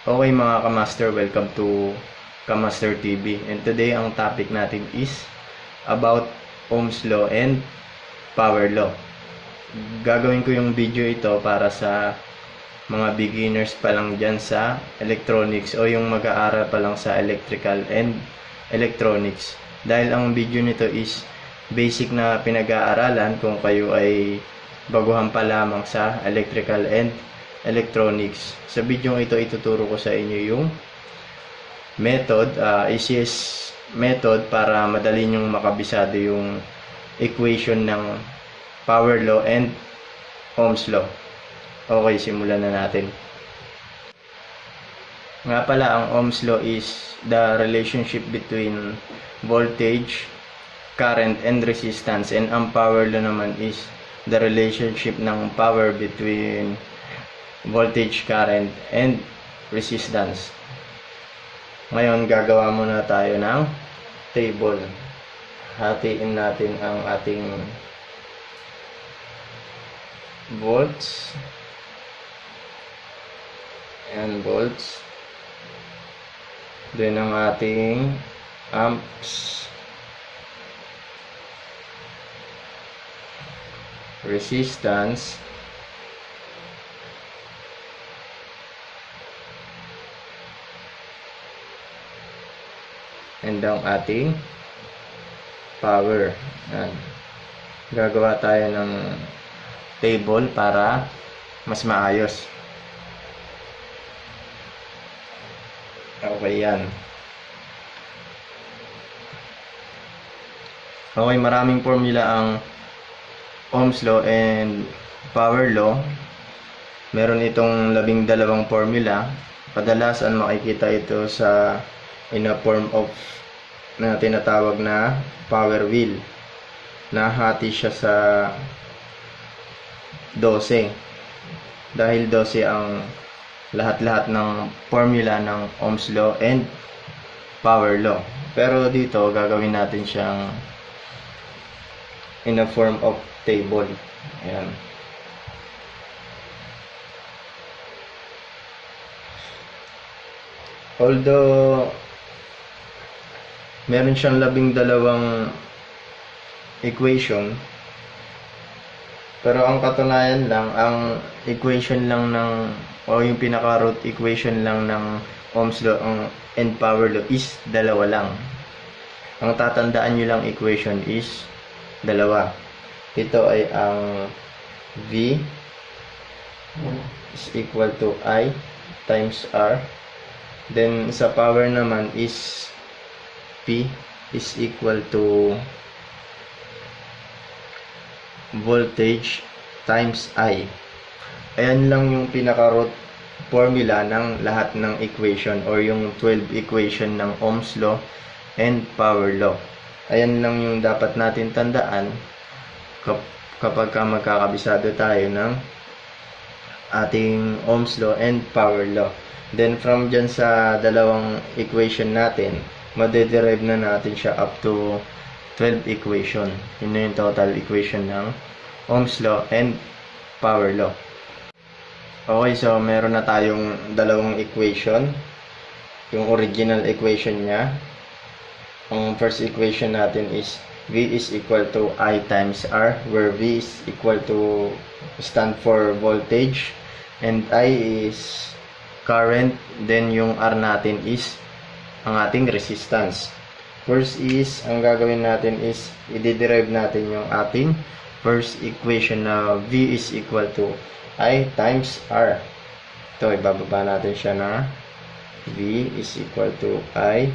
Okay mga Kamaster, welcome to Kamaster TV. And today ang topic natin is about Ohm's Law and Power Law. Gagawin ko yung video ito para sa mga beginners pa lang dyan sa electronics o yung mag-aaral pa lang sa electrical and electronics. Dahil ang video nito is basic na pinag-aaralan kung kayo ay baguhan pa lamang sa electrical and electronics. Sa video ito, ituturo ko sa inyo yung method, easiest method para madali nyong makabisado yung equation ng power law and Ohm's law. Okay, simulan na natin. Nga pala, ang Ohm's law is the relationship between voltage, current, and resistance. And ang power law naman is the relationship ng power between voltage, current, and resistance. Ngayon, gagawa muna tayo ng table. Hatiin natin ang ating volts and volts. Then ang ating amps, resistance, and ang ating power. Yan. Gagawa tayo ng table para mas maayos. Okay, yan. Okay, maraming formula ang Ohm's law and power law. Meron itong 12 formula. Kadalasan makikita ito sa in a form of na tinatawag na power wheel. Nahati siya sa 12 dahil 12 ang lahat-lahat ng formula ng Ohm's law and power law. Pero dito gagawin natin siyang in a form of table. Ayan. Although meron siyang 12 equation, pero ang katunayan lang, ang equation lang ng o yung pinaka-root equation lang ng Ohm's law and power law is dalawa lang. Ang tatandaan nyo lang equation is dalawa. Ito ay ang V is equal to I times R. Then sa power naman is P is equal to voltage times I. Ayan lang yung pinaka-root formula ng lahat ng equation or yung 12 equation ng Ohm's law and power law. Ayan lang yung dapat natin tandaan kapag magkakabisado tayo ng ating Ohm's law and power law. Then from dyan sa dalawang equation natin, madederive na natin siya up to 12 equation. Yun na yung total equation ng Ohm's law and power law. Okay, so meron na tayong dalawang equation. Yung original equation niya, ang first equation natin is V is equal to I times R, where V is equal to stand for voltage and I is current, then yung R natin is ang ating resistance. First is, ang gagawin natin is i-derive natin yung ating first equation na V is equal to I times R. Ito, ibababa natin siya na V is equal to I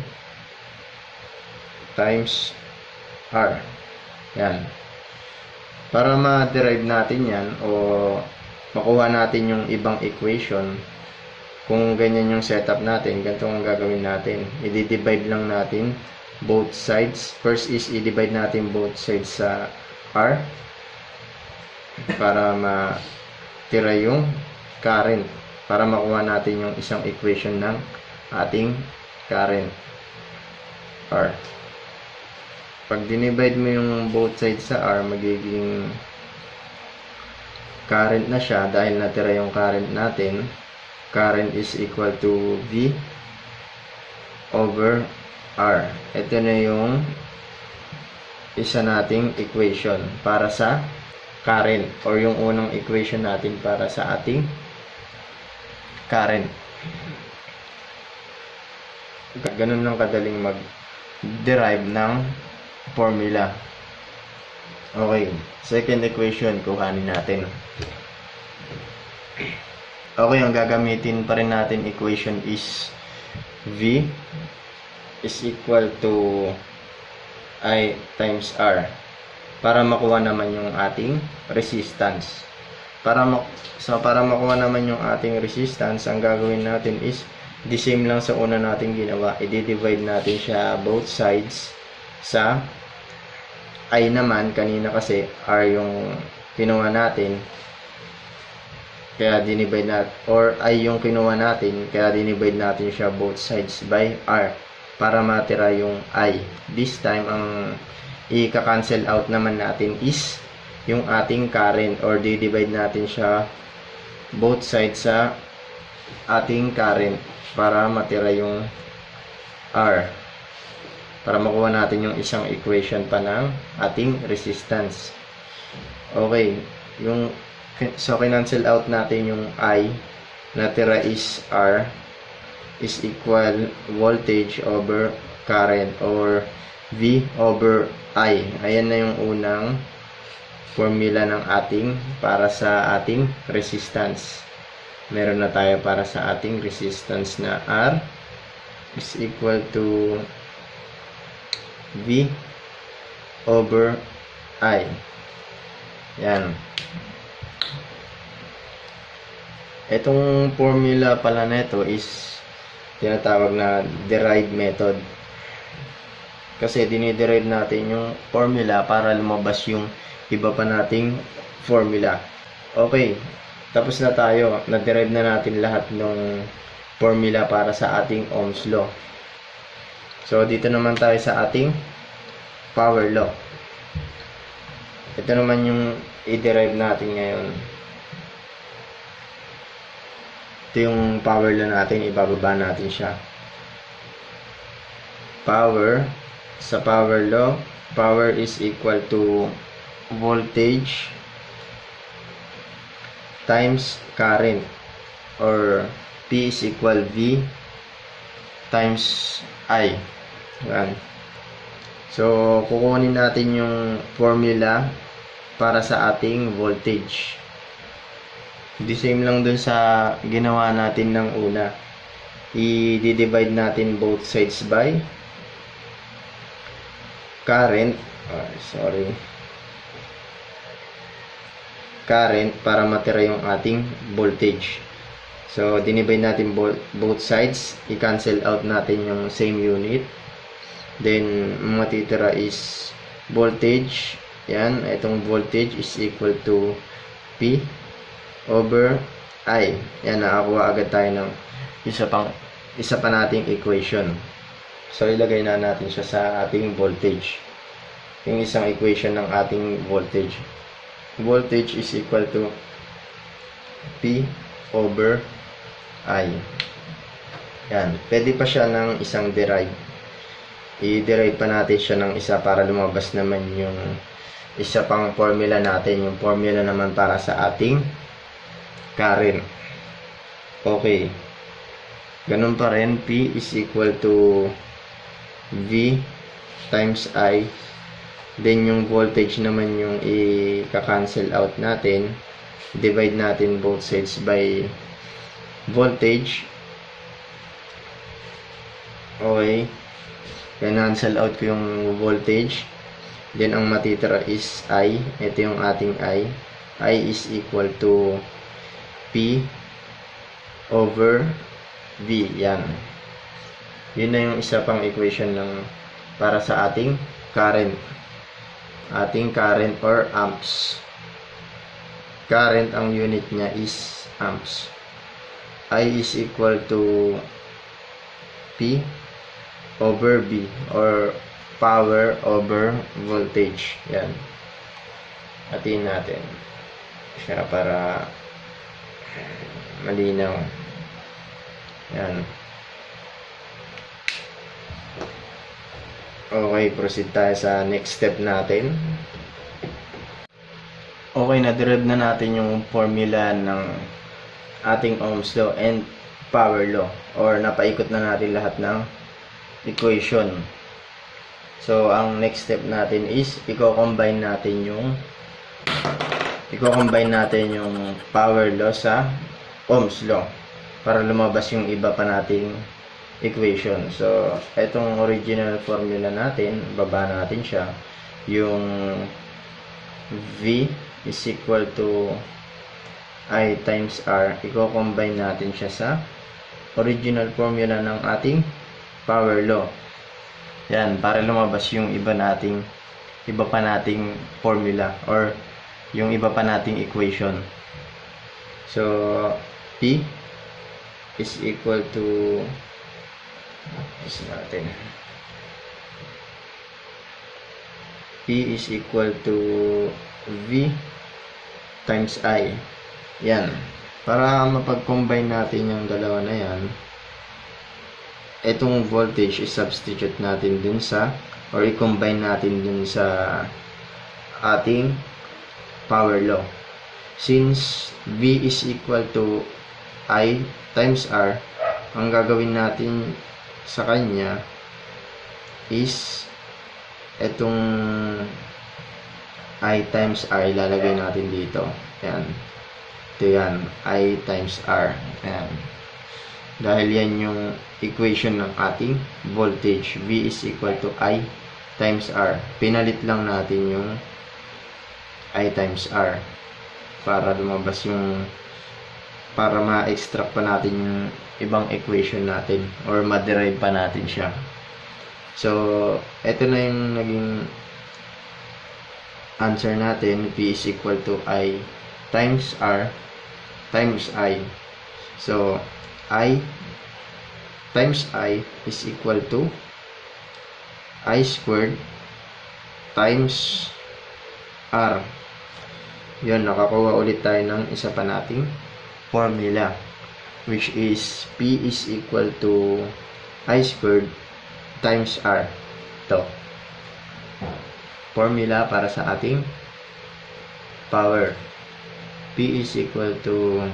times R. Yan. Para ma-derive natin yan o makuha natin yung ibang equation, kung ganyan yung setup natin, ganito ang gagawin natin. I-divide lang natin both sides. First is i-divide natin both sides sa R para matira yung current, para makuha natin yung isang equation ng ating current R. Pag dinivide mo yung both sides sa R, magiging current na siya dahil natira yung current natin. current is equal to V over R. Ito na yung isa nating equation para sa current, or yung unang equation natin para sa ating current. Ganun lang kadaling mag-derive ng formula. Okay, second equation, kuhanin natin. Okay, ang gagamitin pa rin natin equation is V is equal to I times R para makuha naman yung ating resistance. Para makuha naman yung ating resistance, ang gagawin natin is the same lang sa una nating ginawa. I-divide natin siya both sides sa I naman. Kanina kasi R yung kinuha natin, kaya dinivide natin, or I yung kinuha natin, kaya dinivide natin siya both sides by R para matira yung I. This time, ang i-cancel out naman natin is yung ating current, or di-divide natin siya both sides sa ating current para matira yung R, para makuha natin yung isang equation pa ng ating resistance. Okay, so cancel out natin yung I, natira is R is equal voltage over current, or V over I. Ayan na yung unang formula ng ating para sa ating resistance. Meron na tayo para sa ating resistance na R is equal to V over I. Yan. Itong formula pala nito is tinatawag na derived method. Kasi diniderive natin yung formula para lumabas yung iba pa nating formula. Okay, tapos na tayo. Na-derive na natin lahat ng formula para sa ating Ohm's Law. So, dito naman tayo sa ating power law. Ito naman yung i-derive natin ngayon. Ito yung power law natin. Ibababa natin siya. Power, sa power law, power is equal to voltage times current, or P is equal V times I. Yan. So, kukunin natin yung formula para sa ating voltage. The same lang dun sa ginawa natin ng una. I-divide natin both sides by current. Current para matira yung ating voltage. So, dinivide natin both sides. I-cancel out natin yung same unit. Then, matitira is voltage. Yan. Itong voltage is equal to P over I. Yan. Nakakuha agad tayo ng isa pa nating equation. So, ilagay na natin siya sa ating voltage. Yung isang equation ng ating voltage. Voltage is equal to P over I. Yan. Pwede pa siya ng isang derive. I-derive pa natin siya ng isa para lumabas naman yung isa pang formula natin. Yung formula naman para sa ating current. Okay. Ganun pa rin. P is equal to V times I. Then yung voltage naman yung i-cancel out natin. Divide natin both sides by voltage. Okay. Cancel out ko yung voltage. Then ang matitira is I. Ito yung ating I. I is equal to P over V. Yan. Yun na yung isa pang equation ng para sa ating current. Ating current or amps. Current, ang unit niya is amps. I is equal to P over V, or power over voltage. Yan. Atin natin siya para malinaw. Yan. Okay, proceed tayo sa next step natin. Okay, na-derive na natin yung formula ng ating Ohm's law and power law, or napaikot na natin lahat ng equation. So, ang next step natin is i-combine natin yung power law sa Ohm's law para lumabas yung iba pa nating equation. So, itong original formula natin, baba natin siya. Yung V is equal to I times R. I-combine natin siya sa original formula ng ating power law. Yan, para lumabas yung iba pa nating formula or yung iba pa nating equation. So, P is equal to P is equal to V times I. Yan. Para mapag-combine natin yung dalawa na yan, itong voltage i-substitute natin dun sa, or i-combine natin dun sa ating power law. Since V is equal to I times R, ang gagawin natin sa kanya is itong I times R ilalagay natin dito. Yan. Ito yan. I times R. Yan. Dahil yan yung equation ng ating voltage. V is equal to I times R. Pinalit lang natin yung I times R para lumabas para ma-extract pa natin yung ibang equation natin or ma-derive pa natin siya. So, ito na yung naging answer natin. P is equal to I times R times I. So, I times I is equal to I squared times R. Yun, nakakuha ulit tayo ng isa pa nating formula, which is P is equal to I squared times R. Ito. Formula para sa ating power. P is equal to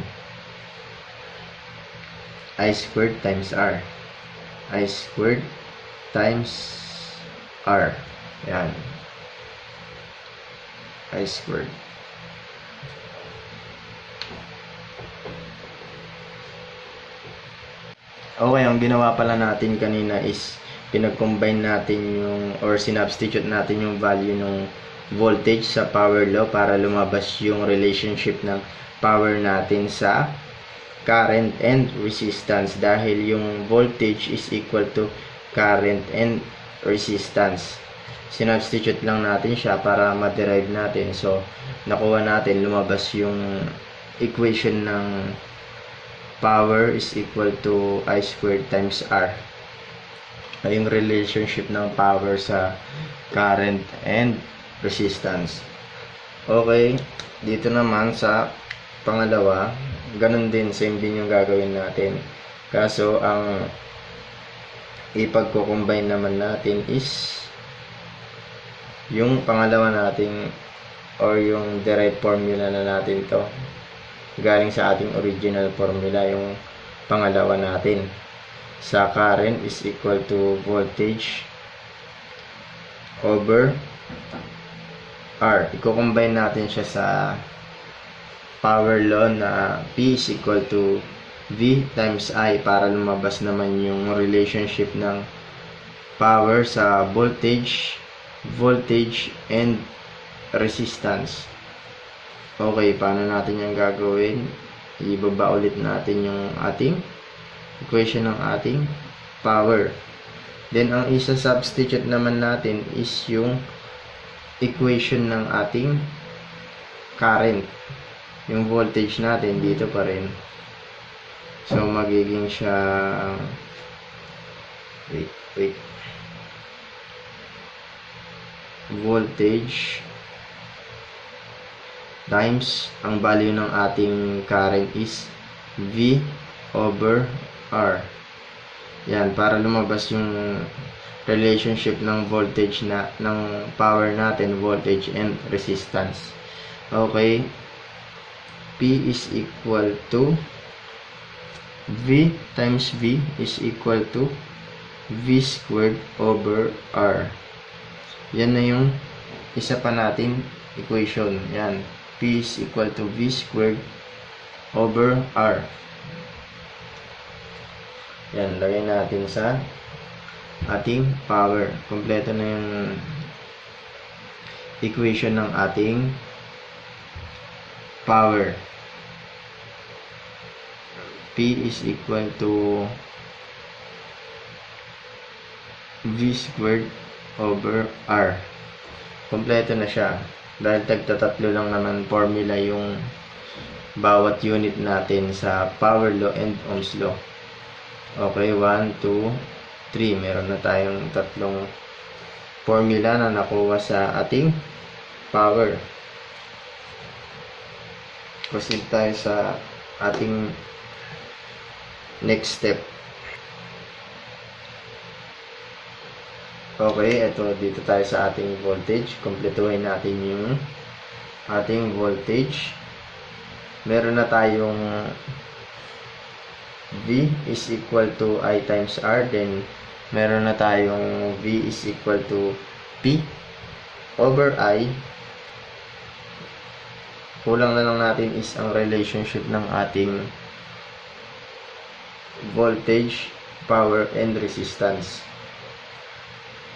I squared times R. I squared times R. Yan. I squared. Okay, ang ginawa pala natin kanina is pinag-combine natin or sinubstitute natin yung value ng voltage sa power law para lumabas yung relationship ng power natin sa current and resistance, dahil yung voltage is equal to current and resistance. Sinubstitute lang natin siya para ma-derive natin. So, nakuha natin, lumabas yung equation ng power is equal to I squared times R. Yung relationship ng power sa current and resistance. Okay, dito naman sa pangalawa, ganun din, same din yung gagawin natin. Kaso, ang ipagko-combine naman natin is yung pangalawa nating or yung derived formula na natin to. Galing sa ating original formula, yung pangalawa natin. Sa current is equal to voltage over R. I-combine natin siya sa power law na P is equal to V times I para lumabas naman yung relationship ng power sa voltage and resistance. Okay, paano natin yung gagawin? Ibaba ulit natin yung ating equation ng ating power. Then, ang isa-substitute naman natin is yung equation ng ating current. Yung voltage natin, dito pa rin. So, magiging siya... Wait. Voltage times ang value ng ating current is V over R. Yan, para lumabas yung relationship ng voltage ng power natin, voltage and resistance. Okay. P is equal to V times V is equal to V squared over R. Yan na yung isa pa nating equation. Yan. P is equal to V squared over R. Yan. Lagay natin sa ating power. Kompleto na yung equation ng ating power. P is equal to V squared over R. Kompleto na siya. Dahil tagtatatlo lang naman formula yung bawat unit natin sa power law and Ohm's law. Okay, 1, 2, 3. Meron na tayong tatlong formula na nakuha sa ating power. Proceed tayo sa ating next step. Okay, dito tayo sa ating voltage. Kompletuhin natin yung ating voltage. Meron na tayong V is equal to I times R. Then, meron na tayong V is equal to P over I. Kulang na lang natin is ang relationship ng ating voltage, power, and resistance.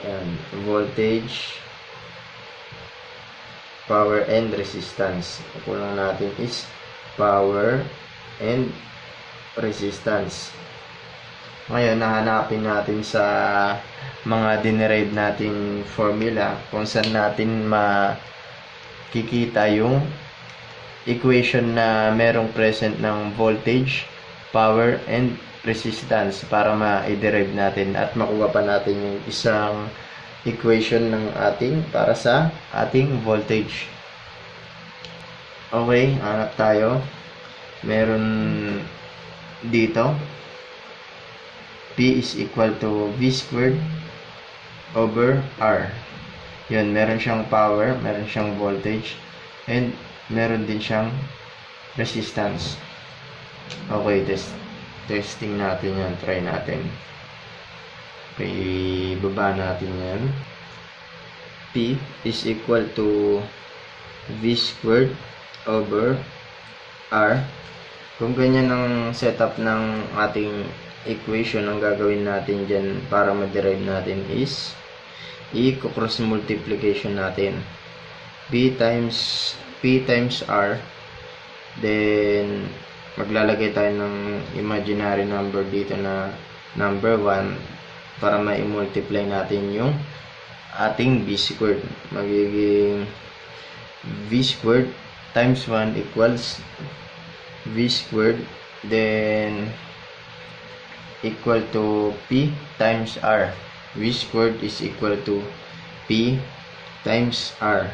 Ayan, voltage, power, and resistance. Kulang natin is power and resistance. Ngayon, nahanapin natin sa mga dinerive nating formula kung saan natin makikita yung equation na merong present ng voltage, power, and resistance para ma-derive natin at makuha pa natin yung isang equation ng ating para sa ating voltage. Okay, hanap tayo. Meron dito P is equal to V squared over R. Yun, meron siyang power, meron siyang voltage, and meron din siyang resistance. Okay, testing natin yan. Try natin. Okay, baba natin yan. P is equal to V squared over R. Kung ganyan ang setup ng ating equation, ang gagawin natin dyan para ma-derive natin is i-cross multiplication natin. P times R. Then, maglalagay tayo ng imaginary number dito na number 1 para ma-multiply natin yung ating V squared. Magiging V squared times 1 equals V squared, then equal to P times R. V squared is equal to P times R.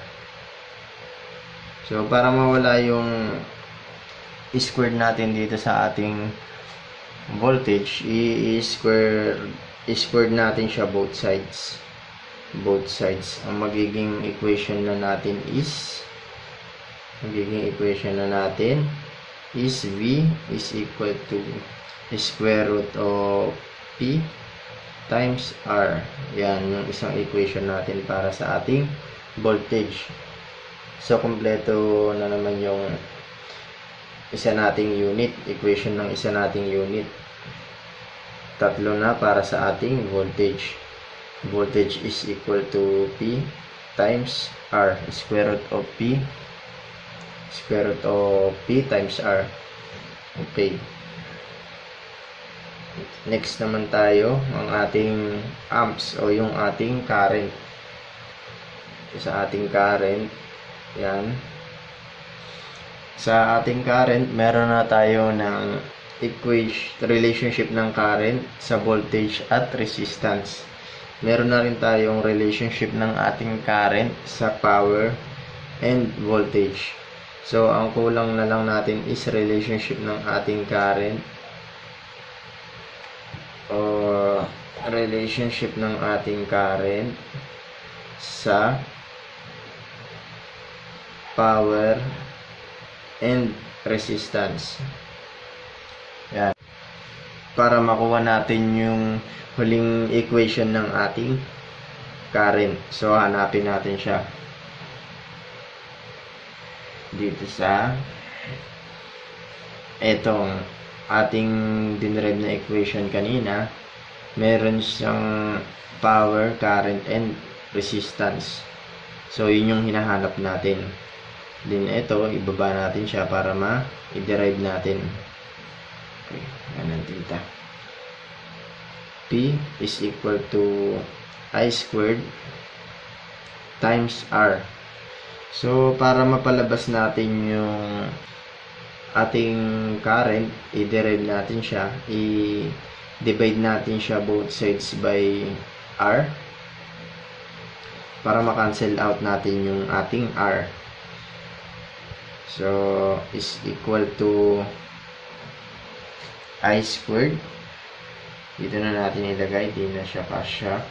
So, para mawala yung squared natin dito sa ating voltage, i-squared natin siya both sides. Ang magiging equation na natin is V is equal to square root of P times R. Yan yung isang equation natin para sa ating voltage. So, kompleto na naman yung isa nating unit, equation ng isa nating unit. Tatlo na para sa ating voltage. Voltage is equal to P times R, square root of P times R. Okay. Next naman tayo, ang ating amps o yung ating current. Sa ating current, yan. Sa ating current, meron na tayo ng relationship ng current sa voltage at resistance. Meron na rin tayong relationship ng ating current sa power and voltage. So, ang kulang na lang natin is relationship ng ating current or relationship ng ating current sa power and resistance. Yan. Para makuha natin yung huling equation ng ating current. So, hanapin natin siya dito sa etong ating dinerive na equation kanina. Meron siyang power, current, and resistance. So, yun yung hinahanap natin. Then, ito, ibaba natin siya para ma-derive natin. Okay, ganun dito. P is equal to I squared times R. So, para mapalabas natin yung ating current, i-derive natin siya, i-divide natin siya both sides by R para ma-cancel out natin yung ating R. So, is equal to I squared. Dito na natin ilagay, di na siya kasya.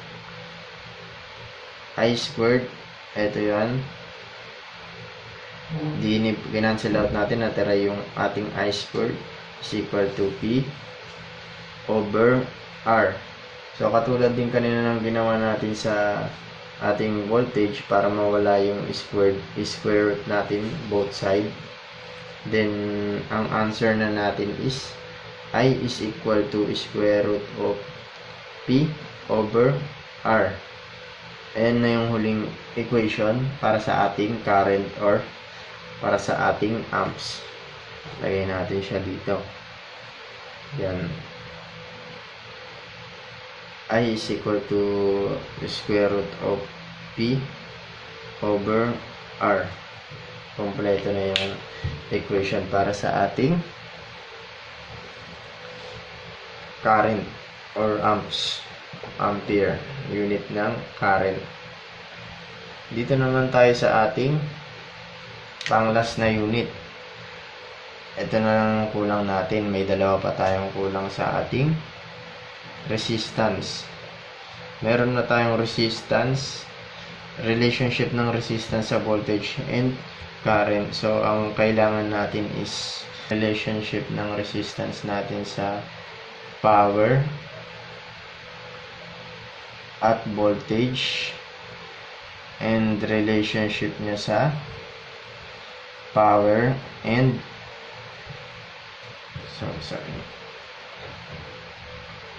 I squared, ito yan. Ginancel out natin, natira yung ating I squared is equal to P over R. So, katulad din kanina ng ginawa natin sa ating voltage para mawala yung square root natin both side. Then, ang answer na natin is I is equal to square root of P over R. Ayan na yung huling equation para sa ating current or para sa ating amps. Lagay natin siya dito. Yan. I is equal to square root of P over R. Kompleto na yung equation para sa ating current or amps. Ampere, unit ng current. Dito naman tayo sa ating pang-last na unit. Ito na lang kulang natin. May dalawa pa tayong kulang sa ating resistance. Meron na tayong resistance, relationship ng resistance sa voltage and current. So, ang kailangan natin is relationship ng resistance natin sa power at voltage and relationship niya sa power and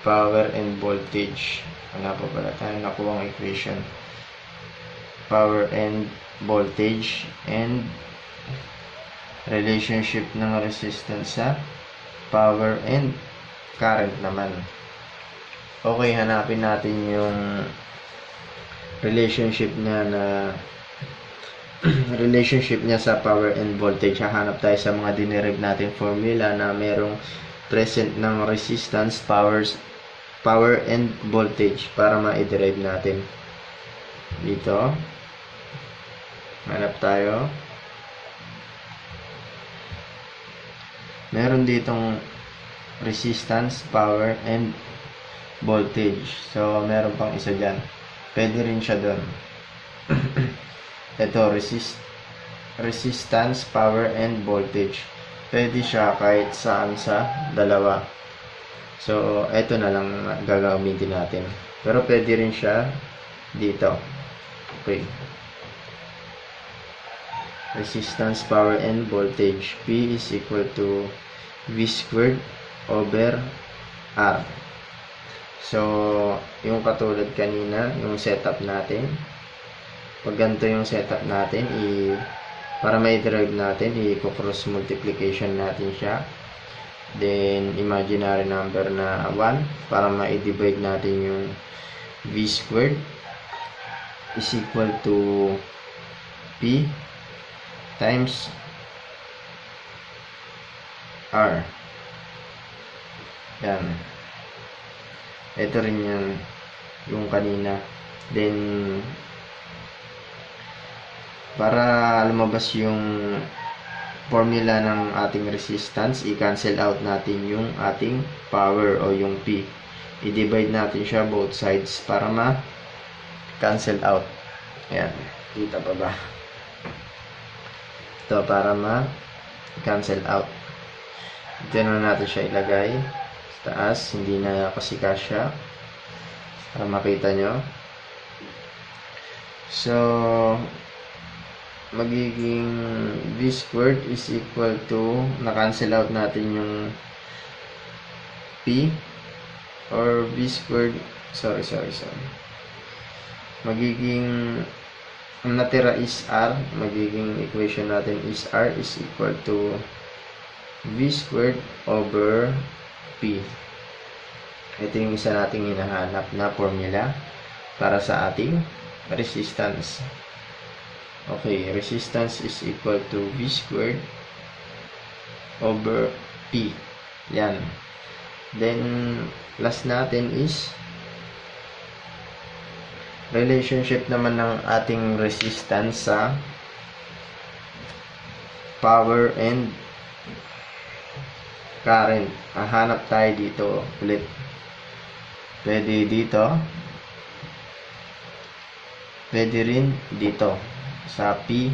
power and voltage. Wala pa pala tayo nakuha ang equation. Power and voltage and relationship ng resistance sa power and current naman. Okay, hanapin natin yung relationship niya sa power and voltage. Hahanap tayo sa mga dinerive natin formula na merong present ng resistance, power and voltage para ma-derive natin. Dito. Hanap tayo. Meron ditong resistance, power, and voltage. So, meron pang isa dyan. Pwede rin siya doon. Ito, resistance, power, and voltage. Pwede siya kahit saan sa dalawa. So, ito na lang gagamitin natin. Pero pwede rin siya dito. Okay. Resistance, power, and voltage. P is equal to V squared over R. So, yung katulad kanina, yung setup natin, pag ganito yung setup natin, para ma-derive natin, i-cross multiplication natin siya. Then, imaginary number na 1, para ma-divide natin yung V squared is equal to P times R. Yan. Ito rin yung kanina. Then, para lumabas yung formula ng ating resistance, i-cancel out natin yung ating power o yung P. i-divide natin siya both sides para ma-cancel out. Ayan, kita pa ba? Ito para ma-cancel out. Ito na natin siya ilagay sa taas, hindi na kasi kasya para makita nyo. So, magiging v squared is equal to, na-cancel out natin yung p, or v squared, sorry. Magiging, ang natira is r, magiging equation natin is r is equal to v squared over p. Ito yung isa nating hinahanap na formula para sa ating resistance. Okay, resistance is equal to v squared over p. Yan. Then, last natin is relationship naman ng ating resistance sa power and current. Hanap tayo dito ulit. Pwede dito. Pwede rin dito. Sa P,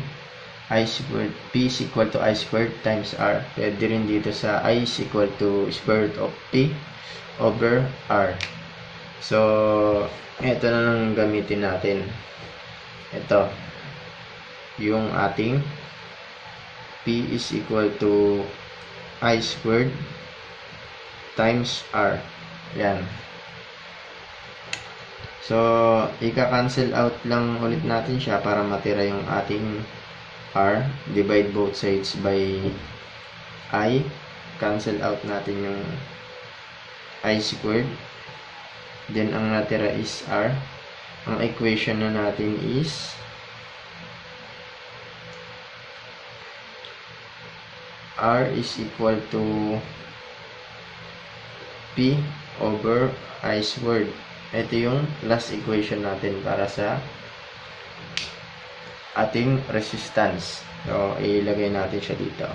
I squared. P is equal to I squared times R. Pwede rin dito sa I is equal to square root of P over R. So, ito na lang gamitin natin. Ito. Yung ating P is equal to I squared times R. Yan. So, ika-cancel out lang ulit natin siya para matira yung ating R. Divide both sides by I. Cancel out natin yung I squared. Then, ang natira is R. Ang equation na natin is R is equal to P over I squared. Ito yung last equation natin para sa ating resistance. So, ilagay natin siya dito.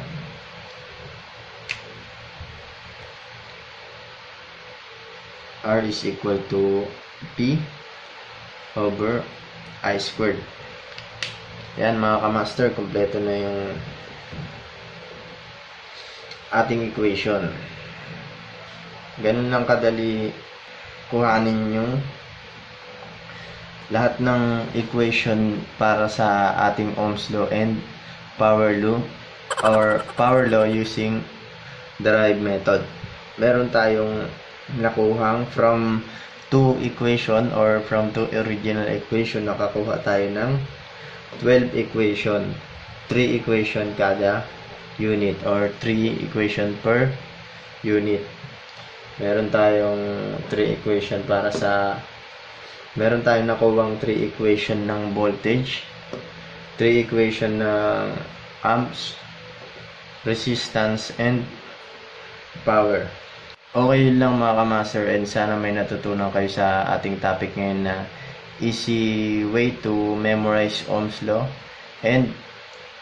R is equal to P over I squared. Yan mga kamaster, kompleto na yung ating equation. Ganun lang kadali kuhanin yung lahat ng equation para sa ating Ohm's law and power law, or power law using derived method. Meron tayong nakuhang from two equation or from two original equation, nakakuha tayo ng 12 equation, 3 equation kada unit or 3 equation per unit. Meron tayong 3 equation para sa, meron tayong nakuwang 3 equation ng voltage, 3 equation ng amps, resistance, and power. Okay lang mga kamaster, and sana may natutunan kayo sa ating topic ngayon na easy way to memorize Ohm's law and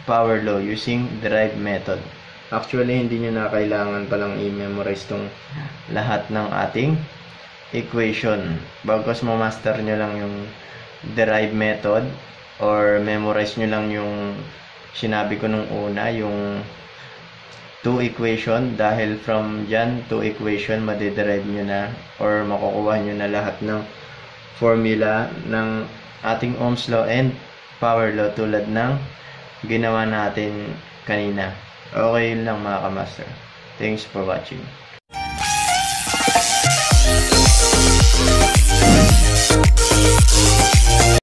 power law using derived method. Actually, hindi nyo na kailangan palang i-memorize tong lahat ng ating equation. Bagos ma-master nyo lang yung derived method or memorize nyo lang yung sinabi ko nung una, yung 2 equation, dahil from dyan 2 equation madederive nyo na or makukuha nyo na lahat ng formula ng ating Ohm's law and power law tulad ng ginawa natin kanina. Okay lang mga kamaster. Thanks for watching.